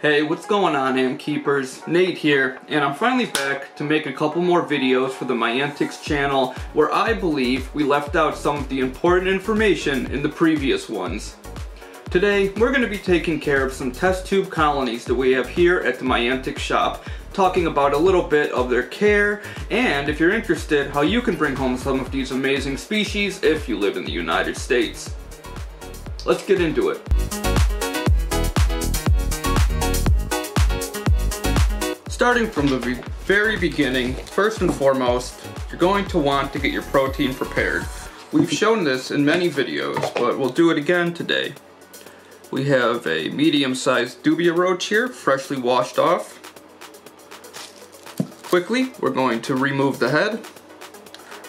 Hey, what's going on, Am Keepers? Nate here, and I'm finally back to make a couple more videos for the My Antics channel where I believe we left out some of the important information in the previous ones. Today, we're going to be taking care of some test tube colonies that we have here at the My Antics shop, talking about a little bit of their care, and if you're interested, how you can bring home some of these amazing species if you live in the United States. Let's get into it. Starting from the very beginning, first and foremost, you're going to want to get your protein prepared. We've shown this in many videos, but we'll do it again today. We have a medium-sized dubia roach here, freshly washed off. Quickly, we're going to remove the head,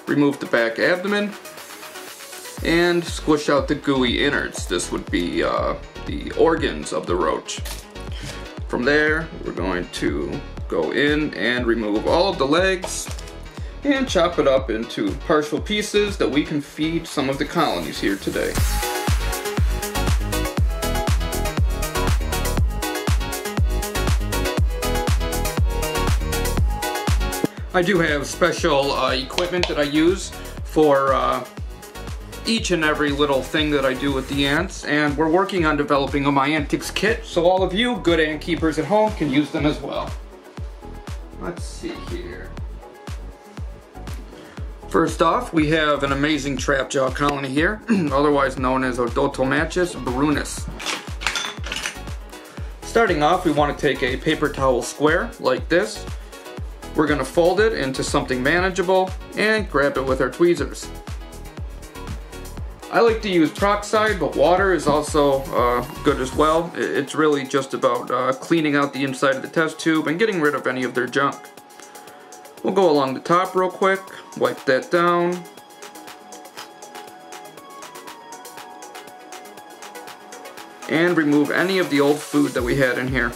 remove the back abdomen, and squish out the gooey innards. This would be the organs of the roach. From there, we're going to go in and remove all of the legs and chop it up into partial pieces that we can feed some of the colonies here today. I do have special equipment that I use for each and every little thing that I do with the ants, and we're working on developing a My Antics kit, so all of you good ant keepers at home can use them as well. Let's see here. First off, we have an amazing trapjaw colony here, otherwise known as Odotomachus brunis. Starting off, we want to take a paper towel square like this. We're going to fold it into something manageable and grab it with our tweezers. I like to use peroxide, but water is also good as well. It's really just about cleaning out the inside of the test tube and getting rid of any of their junk. We'll go along the top real quick, wipe that down. And remove any of the old food that we had in here.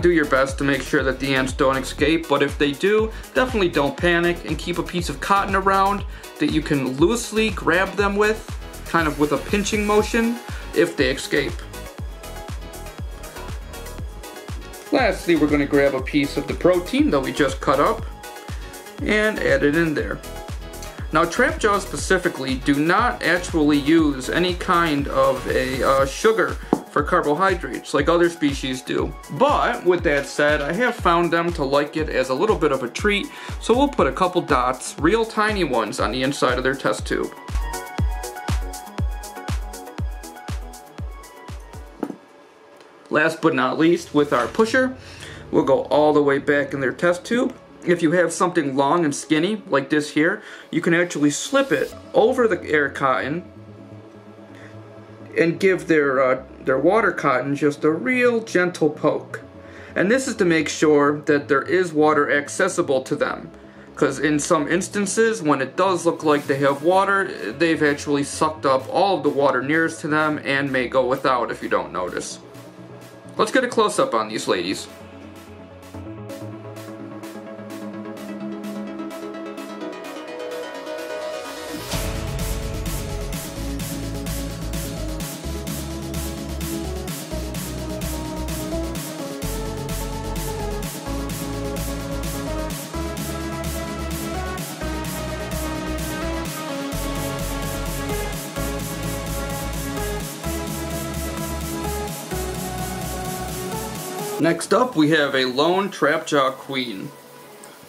Do your best to make sure that the ants don't escape, but if they do, definitely don't panic and keep a piece of cotton around that you can loosely grab them with, kind of with a pinching motion, if they escape. Lastly, we're going to grab a piece of the protein that we just cut up and add it in there. Now, trapjaws specifically do not actually use any kind of a sugar for carbohydrates like other species do. But with that said, I have found them to like it as a little bit of a treat, so we'll put a couple dots, real tiny ones, on the inside of their test tube. Last but not least, with our pusher, we'll go all the way back in their test tube. If you have something long and skinny, like this here, you can actually slip it over the air cotton and give their water cotton just a real gentle poke. And this is to make sure that there is water accessible to them. Because in some instances, when it does look like they have water, they've actually sucked up all of the water nearest to them and may go without if you don't notice. Let's get a close-up on these ladies. Next up, we have a lone trapjaw queen.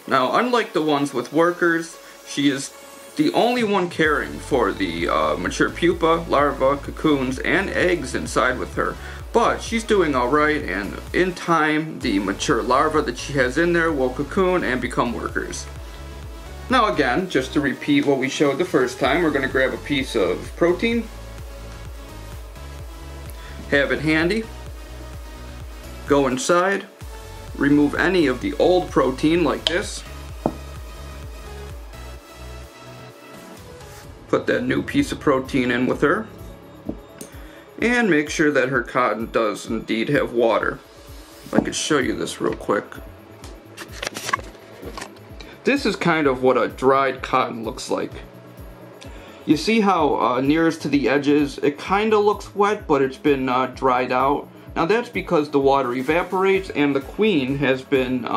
Now, unlike the ones with workers, she is the only one caring for the mature pupa, larvae, cocoons, and eggs inside with her. But she's doing alright, and in time, the mature larvae that she has in there will cocoon and become workers. Now again, just to repeat what we showed the first time, we're going to grab a piece of protein, have it handy, go inside, remove any of the old protein like this, put that new piece of protein in with her, and make sure that her cotton does indeed have water. If I could show you this real quick. This is kind of what a dried cotton looks like. You see how nearest to the edges it kind of looks wet, but it's been dried out. Now that's because the water evaporates and the queen has been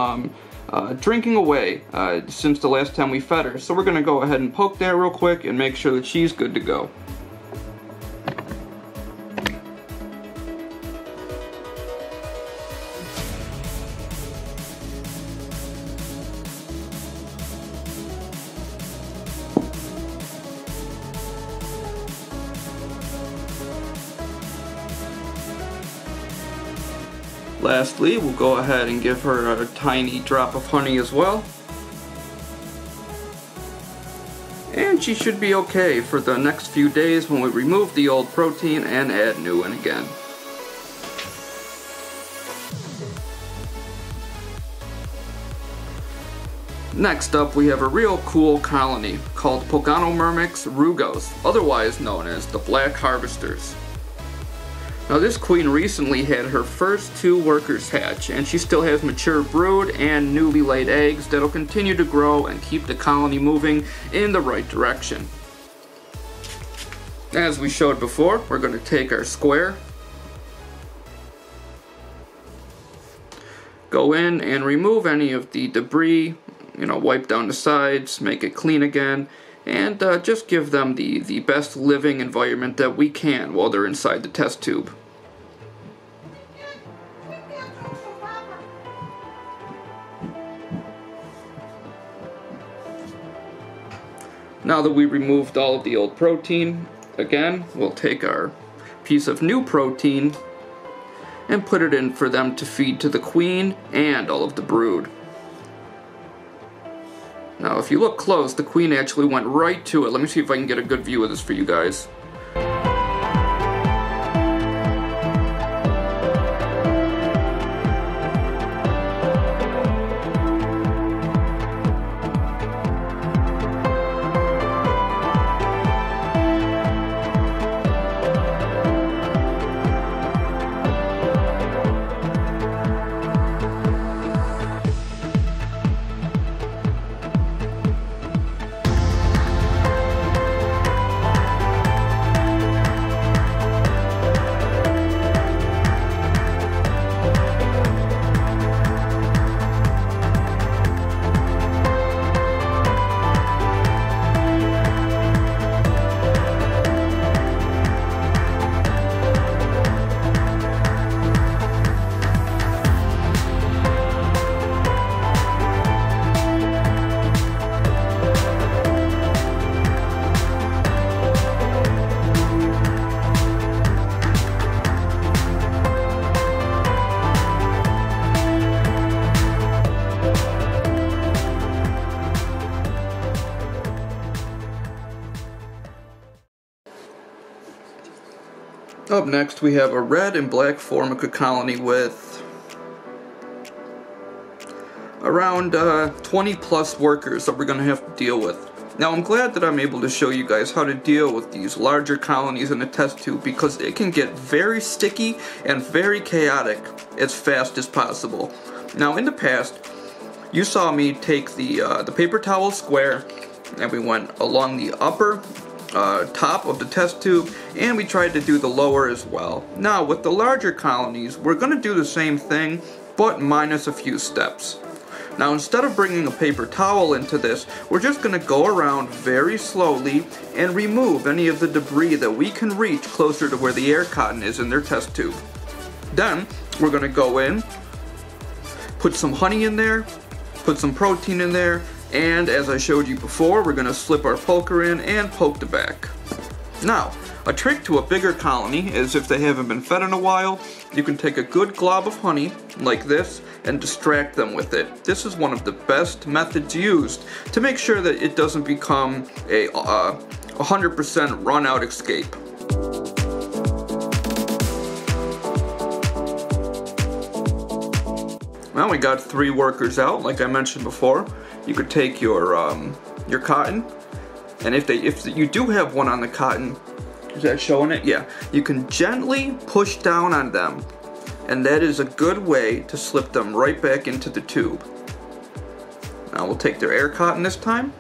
drinking away since the last time we fed her. So we're going to go ahead and poke that real quick and make sure that she's good to go. Lastly, we'll go ahead and give her a tiny drop of honey as well. And she should be okay for the next few days when we remove the old protein and add new in again. Next up, we have a real cool colony called Pogonomyrmex rugose, otherwise known as the Black Harvesters. Now this queen recently had her first 2 workers hatch, and she still has mature brood and newly laid eggs that'll continue to grow and keep the colony moving in the right direction. As we showed before, we're going to take our square, go in and remove any of the debris, wipe down the sides, make it clean again, and just give them the best living environment that we can while they're inside the test tube. Now that we removed all of the old protein, again, we'll take our piece of new protein and put it in for them to feed to the queen and all of the brood. Now if you look close, the queen actually went right to it. Let me see if I can get a good view of this for you guys. Up next, we have a red and black formica colony with around 20 plus workers that we're going to have to deal with. Now, I'm glad that I'm able to show you guys how to deal with these larger colonies in a test tube, because it can get very sticky and very chaotic as fast as possible. Now, in the past, you saw me take the paper towel square, and we went along the upper top of the test tube, and we tried to do the lower as well. Now with the larger colonies, we're going to do the same thing, but minus a few steps. Now instead of bringing a paper towel into this, we're just going to go around very slowly and remove any of the debris that we can reach closer to where the air cotton is in their test tube. Then we're going to go in, put some honey in there, put some protein in there, and as I showed you before, we're going to slip our poker in and poke the back. Now, a trick to a bigger colony is if they haven't been fed in a while, you can take a good glob of honey, like this, and distract them with it. This is one of the best methods used to make sure that it doesn't become a 100% run-out escape. Well, we got 3 workers out, like I mentioned before. You could take your cotton, and if you do have one on the cotton, is that showing it? Yeah. You can gently push down on them, and that is a good way to slip them right back into the tube. Now we'll take their air cotton this time.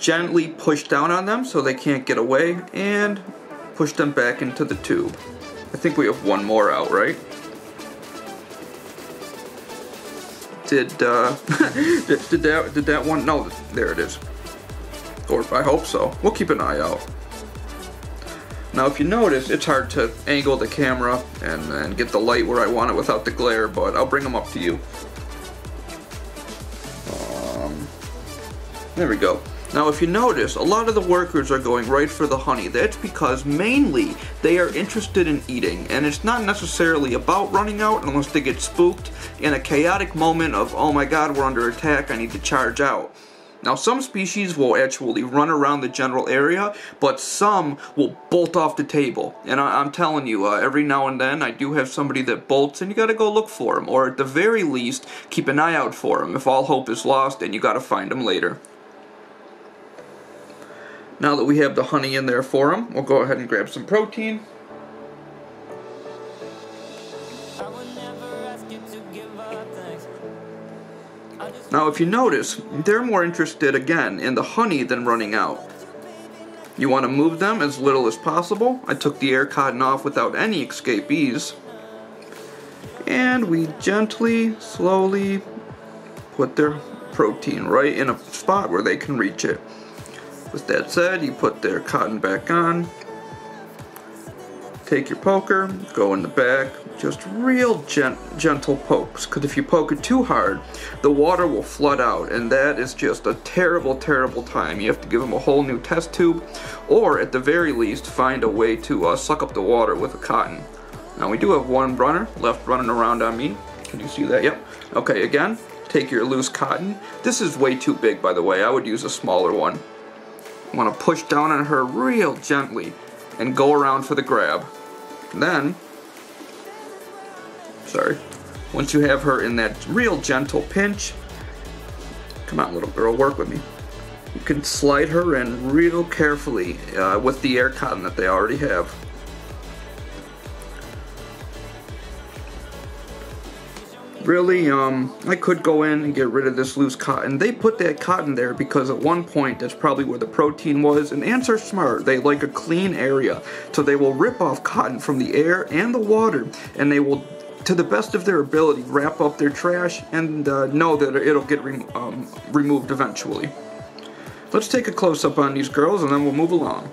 gently push down on them so they can't get away, and push them back into the tube. I think we have one more out, right? Did that one? No, there it is. Or I hope so. We'll keep an eye out. Now if you notice, it's hard to angle the camera and get the light where I want it without the glare, but I'll bring them up to you. There we go. Now if you notice, a lot of the workers are going right for the honey. That's because mainly they are interested in eating, and it's not necessarily about running out unless they get spooked in a chaotic moment of, oh my god, we're under attack, I need to charge out. Now some species will actually run around the general area, but some will bolt off the table. And I'm telling you, every now and then I do have somebody that bolts, and you gotta go look for them, or at the very least, keep an eye out for them if all hope is lost and you gotta find them later. Now that we have the honey in there for them, we'll go ahead and grab some protein. Now if you notice, they're more interested again in the honey than running out. You want to move them as little as possible. I took the air cotton off without any escapees. And we gently, slowly put their protein right in a spot where they can reach it. With that said, you put their cotton back on, take your poker, go in the back, just real gentle pokes, because if you poke it too hard, the water will flood out, and that is just a terrible, terrible time. You have to give them a whole new test tube, or at the very least, find a way to suck up the water with a cotton. Now we do have one runner left running around on me. Can you see that? Yep. Okay, again, take your loose cotton. This is way too big, by the way. I would use a smaller one. You want to push down on her real gently and go around for the grab. Then, once you have her in that real gentle pinch, come on little girl, work with me. You can slide her in real carefully with the air cotton that they already have. Really, I could go in and get rid of this loose cotton. They put that cotton there because at one point that's probably where the protein was, and ants are smart. They like a clean area, so they will rip off cotton from the air and the water, and they will, to the best of their ability, wrap up their trash and know that it'll get removed eventually. Let's take a close-up on these girls and then we'll move along.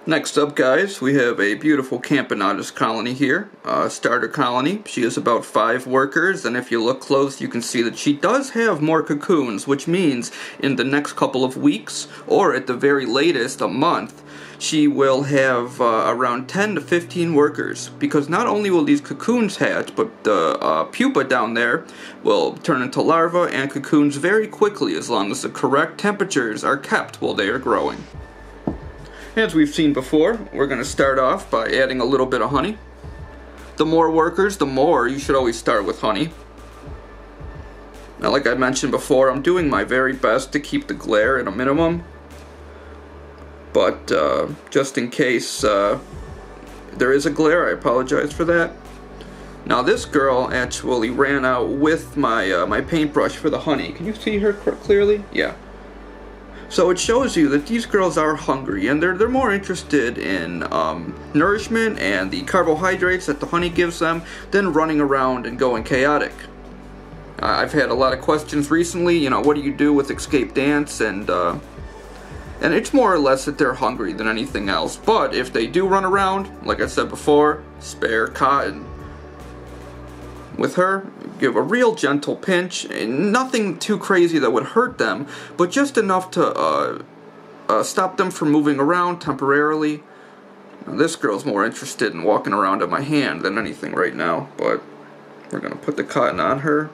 Next up, guys, we have a beautiful Camponotus colony here, starter colony. She has about 5 workers, and if you look close, you can see that she does have more cocoons, which means in the next couple of weeks, or at the very latest, a month, she will have around 10 to 15 workers, because not only will these cocoons hatch, but the pupa down there will turn into larvae and cocoons very quickly as long as the correct temperatures are kept while they are growing. As we've seen before, we're going to start off by adding a little bit of honey. The more workers, the more. You should always start with honey. Now, like I mentioned before, I'm doing my very best to keep the glare at a minimum. But just in case there is a glare, I apologize for that. Now this girl actually ran out with my my paintbrush for the honey. Can you see her clearly? Yeah. So it shows you that these girls are hungry, and they're more interested in nourishment and the carbohydrates that the honey gives them than running around and going chaotic. I've had a lot of questions recently, you know, what do you do with escaped ants, and it's more or less that they're hungry than anything else. But if they do run around, like I said before, spare cotton. With her, give a real gentle pinch, nothing too crazy that would hurt them, but just enough to stop them from moving around temporarily. Now, this girl's more interested in walking around on my hand than anything right now, but we're going to put the cotton on her.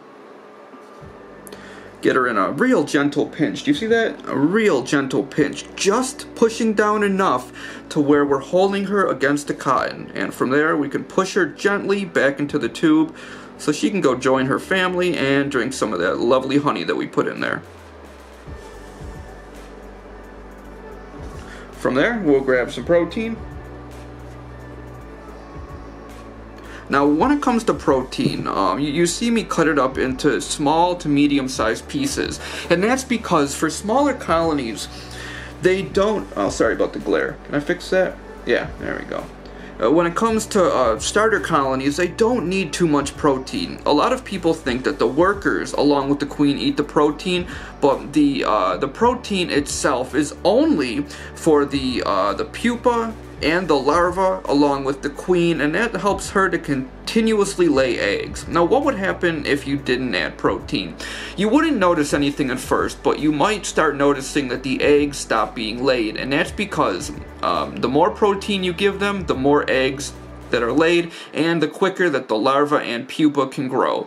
Get her in a real gentle pinch. Do you see that? A real gentle pinch. Just pushing down enough to where we're holding her against the cotton. And from there, we can push her gently back into the tube so she can go join her family and drink some of that lovely honey that we put in there. From there, we'll grab some protein. Now, when it comes to protein, you see me cut it up into small to medium-sized pieces. And that's because for smaller colonies, they don't... Oh, sorry about the glare. Can I fix that? Yeah, there we go. When it comes to starter colonies, they don't need too much protein. A lot of people think that the workers, along with the queen, eat the protein, but the protein itself is only for the pupa and the larva along with the queen, and that helps her to continuously lay eggs. Now, what would happen if you didn't add protein? You wouldn't notice anything at first, but you might start noticing that the eggs stop being laid, and that's because the more protein you give them, the more eggs that are laid, and the quicker that the larva and pupa can grow.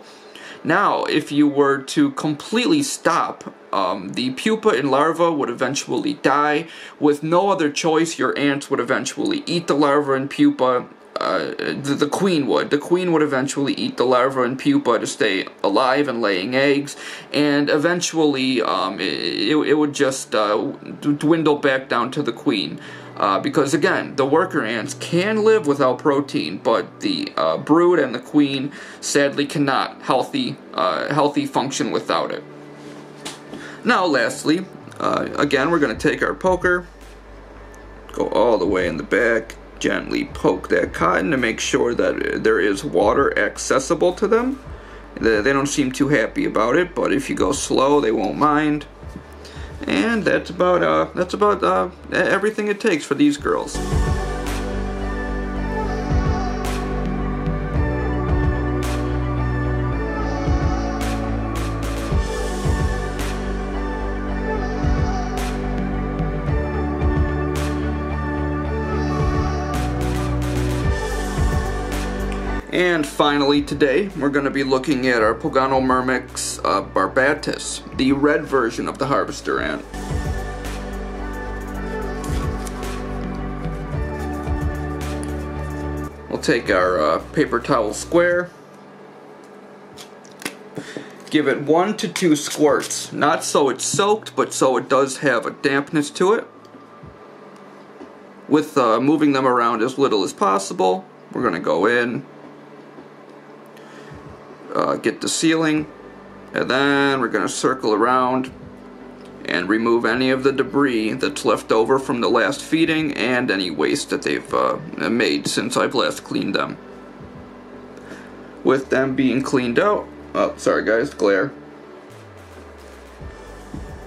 Now, if you were to completely stop, the pupa and larva would eventually die. With no other choice, your ants would eventually eat the larva and pupa. The queen would. The queen would eventually eat the larva and pupa to stay alive and laying eggs. And eventually, it would just dwindle back down to the queen. Because again, the worker ants can live without protein, but the brood and the queen sadly cannot healthy function without it. Now, lastly, again, we're going to take our poker, go all the way in the back, gently poke that cotton to make sure that there is water accessible to them. They don't seem too happy about it, but if you go slow, they won't mind. And that's about everything it takes for these girls. And finally today, we're going to be looking at our Pogonomyrmex barbatus, the red version of the harvester ant. We'll take our paper towel square, give it 1 to 2 squirts, not so it's soaked, but so it does have a dampness to it. With moving them around as little as possible, we're going to go in, get the ceiling, and then we're going to circle around and remove any of the debris that's left over from the last feeding and any waste that they've made since I've last cleaned them. With them being cleaned out, oh, sorry guys, glare.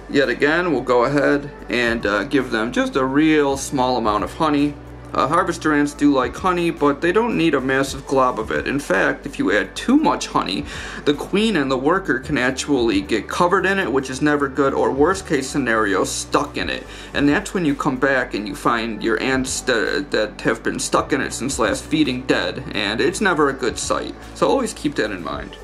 Yet again, we'll go ahead and give them just a real small amount of honey. Harvester ants do like honey, but they don't need a massive glob of it. In fact, if you add too much honey, the queen and the worker can actually get covered in it, which is never good, or worst case scenario, stuck in it. And that's when you come back and you find your ants that have been stuck in it since last feeding dead, and it's never a good sight. So always keep that in mind.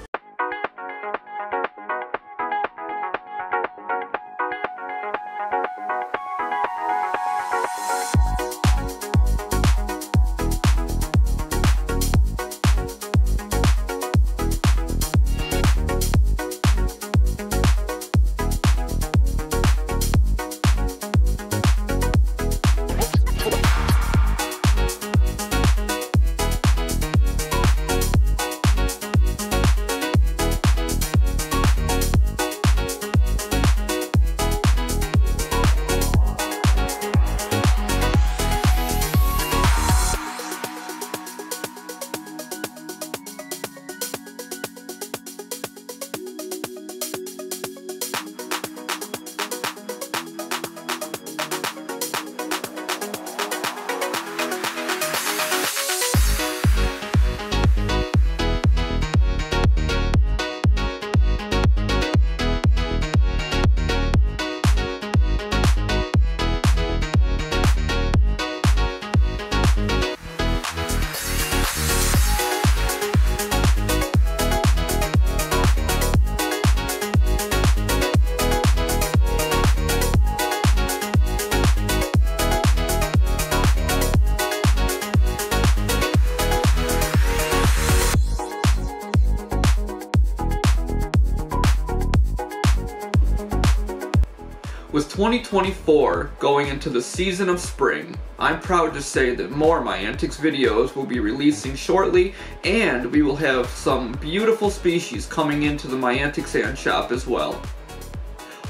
With 2024 going into the season of spring, I'm proud to say that more My Antics videos will be releasing shortly, and we will have some beautiful species coming into the My Antics Ant Shop as well.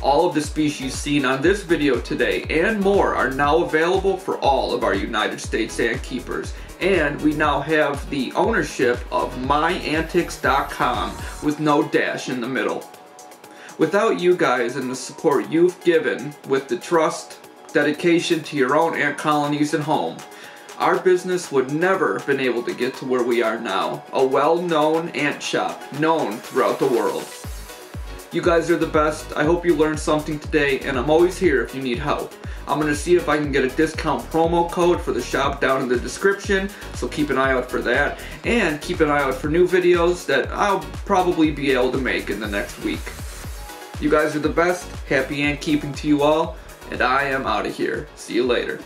All of the species seen on this video today and more are now available for all of our United States ant keepers, and we now have the ownership of MyAntics.com with no dash in the middle. Without you guys and the support you've given with the trust, dedication to your own ant colonies and home, our business would never have been able to get to where we are now, a well-known ant shop known throughout the world. You guys are the best. I hope you learned something today, and I'm always here if you need help. I'm going to see if I can get a discount promo code for the shop down in the description, so keep an eye out for that, and keep an eye out for new videos that I'll probably be able to make in the next week. You guys are the best. Happy ant keeping to you all, and I am out of here. See you later.